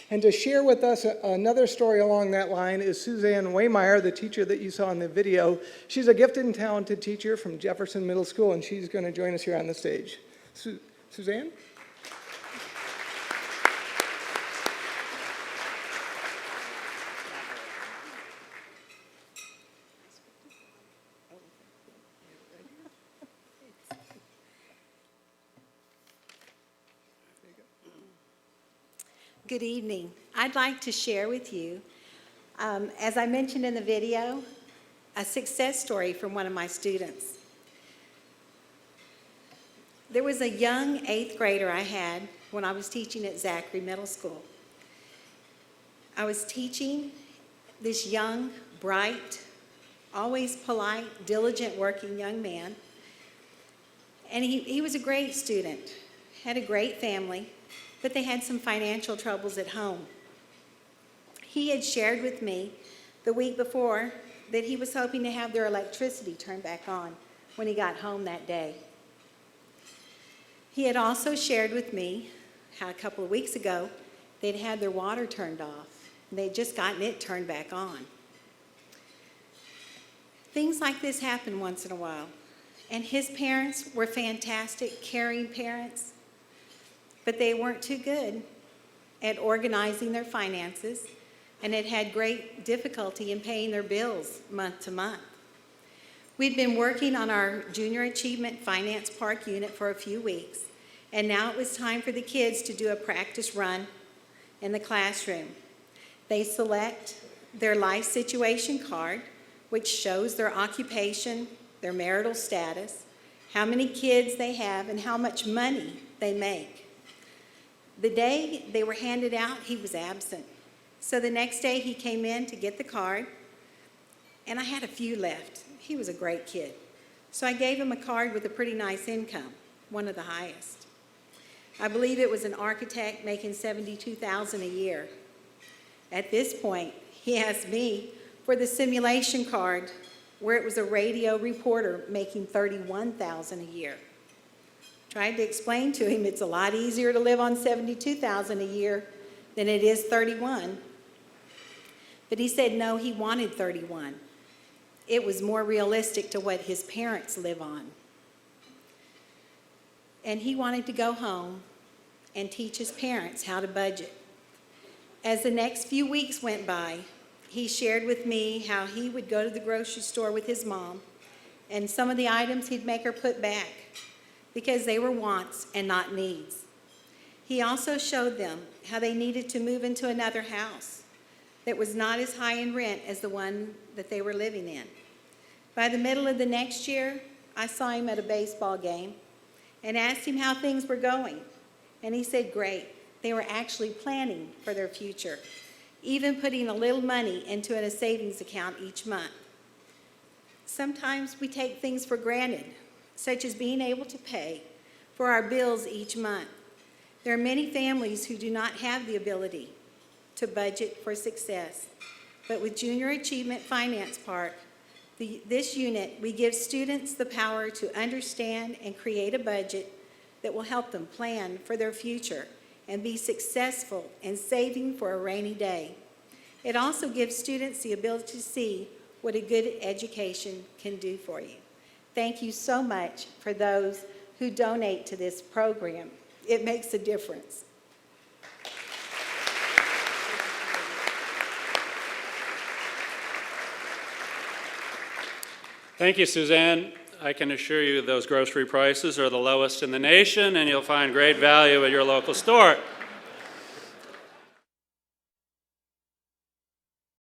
And to share with us another story along that line is Suzanne Wehmeyer, the teacher that you saw in the video. She's a gifted and talented teacher from Jefferson Middle School, and she's going to join us here on the stage. Suzanne? Good evening. I'd like to share with you, as I mentioned in the video, a success story from one of my students. There was a young 8th grader I had when I was teaching at Zachary Middle School. I was teaching this young, bright, always polite, diligent working young man. And he was a great student, had a great family, but they had some financial troubles at home. He had shared with me the week before that he was hoping to have their electricity turned back on when he got home that day. He had also shared with me how a couple of weeks ago they'd had their water turned off, and they'd just gotten it turned back on. Things like this happen once in a while, and his parents were fantastic, caring parents, but they weren't too good at organizing their finances and had had great difficulty in paying their bills month to month. We'd been working on our Junior Achievement Finance Park unit for a few weeks, and now it was time for the kids to do a practice run in the classroom. They select their life situation card, which shows their occupation, their marital status, how many kids they have, and how much money they make. The day they were handed out, he was absent. So the next day he came in to get the card, and I had a few left. He was a great kid. So I gave him a card with a pretty nice income, one of the highest. I believe it was an architect making $72,000 a year. At this point, he asked me for the simulation card where it was a radio reporter making $31,000 a year. Tried to explain to him it's a lot easier to live on $72,000 a year than it is $31,000. But he said no, he wanted $31,000. It was more realistic to what his parents live on. And he wanted to go home and teach his parents how to budget. As the next few weeks went by, he shared with me how he would go to the grocery store with his mom, and some of the items he'd make her put back because they were wants and not needs. He also showed them how they needed to move into another house that was not as high in rent as the one that they were living in. By the middle of the next year, I saw him at a baseball game and asked him how things were going. And he said, great. They were actually planning for their future, even putting a little money into a savings account each month. Sometimes we take things for granted, such as being able to pay for our bills each month. There are many families who do not have the ability to budget for success. But with Junior Achievement Finance Park, this unit, we give students the power to understand and create a budget that will help them plan for their future and be successful in saving for a rainy day. It also gives students the ability to see what a good education can do for you. Thank you so much for those who donate to this program. It makes a difference. Thank you, Suzanne. I can assure you those grocery prices are the lowest in the nation, and you'll find great value at your local store.